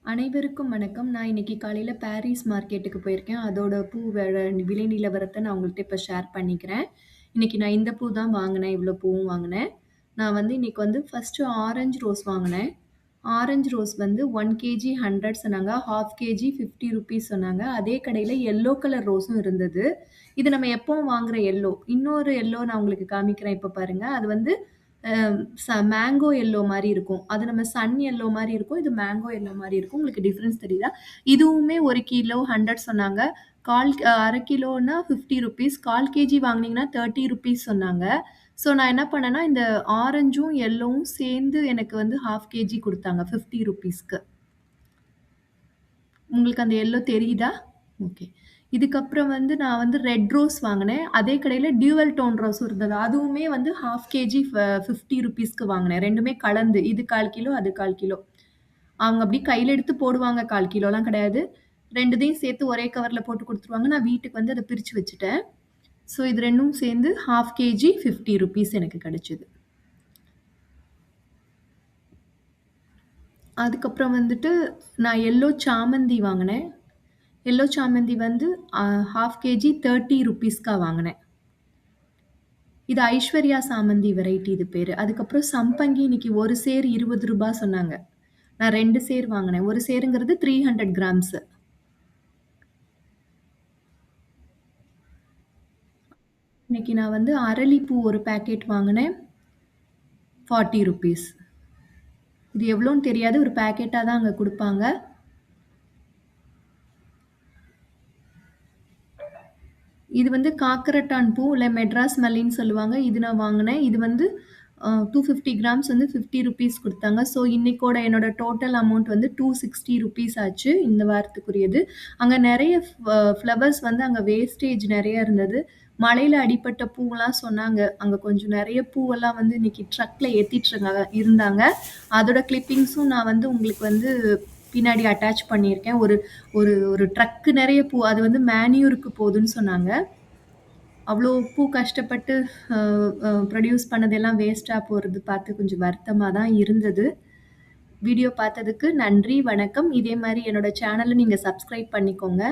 அனைவருக்கும் வணக்கம். நான் இன்னைக்கு காலையில பாரிஸ் மார்க்கெட்டுக்கு போயிருக்கேன். அதோட பூ விலை நிலவரத்த நான் உங்கள்ட்ட இப்ப ஷேர் பண்ணிக்கிறேன். இன்னைக்கு நான் இந்த பூ தான் வாங்குனேன். இவ்ளோ பூவும் வாங்குனேன். நான் வந்து இன்னைக்கு வந்து ஃபர்ஸ்ட்டு ஆரஞ்சு ரோஸ் வாங்குனேன். ஆரஞ்சு ரோஸ் வந்து 1 கேஜி 100 சொன்னாங்க. 1/2 கேஜி ₹50 சொன்னாங்க. அதே கடையில எல்லோ கலர் ரோஸும் இருந்தது. இது நம்ம எப்பவும் வாங்குற எல்லோ. இன்னொரு எல்லோ நான் உங்களுக்கு காமிக்கிறேன் இப்ப பாருங்க. அது வந்து அ மேங்கோ எல்லோ மாரி இருக்கும். அது நம்ம சன் எல்லோ மாரி இருக்கும். இது மேங்கோ எல்லோ மாரி இருக்கும். உங்களுக்கு டிஃபரன்ஸ் தெரியுதா? இதுவுமே 1 கிலோ 100 சொன்னாங்க. 1/2 கிலோன்னா ₹50 1/4 கேஜி வாங்குனீங்கன்னா ₹30 சொன்னாங்க. ஸோ நான் என்ன பண்ணேன்னா, இந்த ஆரஞ்சும், எல்லோவும் சேர்ந்து எனக்கு வந்து 1/2 கேஜி குடுத்தாங்க ₹50க்கு. உங்களுக்கு அந்த எல்லோ தெரியுதா? ஓகே. இதுக்கப்புறம் வந்து நான் வந்து ரெட் ரோஸ் வாங்குனேன். அதே கடையில டியூவல் டோன் ரோஸும் இருந்தது. அதுவுமே வந்து 1/2 கேஜி ₹50க்கு வாங்குனேன். 2மே கலந்து. இது 1/4 கிலோ, அது 1/4 கிலோ. அவங்க அப்படியே கையில எடுத்து போடுவாங்க. 1/4 கிலோலாம் கிடையாது. 2த்தையும் சேர்த்து ஒரே கவர்ல போட்டு குடுத்துருவாங்க. நான் வீட்டுக்கு வந்து அத பிரிச்சு வச்சுட்டேன். ஸோ இது 2ம் சேர்ந்து 1/2 கேஜி ₹50 எனக்கு கிடைச்சது. அதுக்கப்புறம் வந்துட்டு நான் எல்லோ சாமந்தி வாங்குனேன். எல்லோ சாமந்தி வந்து 1/2 கேஜி ₹30க்கா வாங்குனேன். இது ஐஸ்வர்யா சாமந்தி வெரைட்டி இது பேரு. அதுக்கப்புறம் சம்பங்கி இன்னைக்கு 1 சேர் ₹20 சொன்னாங்க. நான் 2 சேர் வாங்குனேன். 1 சேருங்கிறது 300 கிராம்ஸு. இன்னைக்கு நான் வந்து அரளிப்பூ ஒரு பாக்கெட் வாங்குனேன். ₹40. இது எவ்வளோன்னு தெரியாது. ஒரு பாக்கெட்டா தான் அங்க குடுப்பாங்க. இது வந்து காக்கரட்டான் பூ, இல்ல மெட்ராஸ் மல்லின்னு சொல்லுவாங்க. இது நான் வாங்குனேன். இது வந்து 250 கிராம்ஸ் வந்து ₹50 குடுத்தாங்க. ஸோ இன்னைக்கோட என்னோட டோட்டல் அமௌண்ட் வந்து ₹260 ஆச்சு. இந்த வாரத்துக்குரியது. அங்க நெறைய ஃப்ளவர்ஸ் வந்து அங்க வேஸ்டேஜ் நெறைய இருந்தது. மழையில அடிபட்ட பூவெல்லாம் சொன்னாங்க. அங்க கொஞ்சம் நெறைய பூவெல்லாம் வந்து இன்னைக்கு ட்ரக்ல இருந்தாங்க. அதோட கிளிப்பிங்ஸும் நான் வந்து உங்களுக்கு வந்து பின்னாடி அட்டாச் பண்ணியிருக்கேன். ஒரு ஒரு ஒரு ட்ரக் நெறைய பூ. அது வந்து மேன்யூருக்கு போதுன்னு சொன்னாங்க. அவ்ளோ பூ கஷ்டப்பட்டு அ அ ப்ரொடியூஸ் பண்ணதெல்லாம் வேஸ்ட்டா போறது பார்த்து கொஞ்சம் வருத்தமா தான் இருந்தது. வீடியோ பார்த்ததுக்கு நன்றி, வணக்கம். இதே மாரி என்னோட சேனல நீங்க சப்ஸ்கிரைப் பண்ணிக்கோங்க.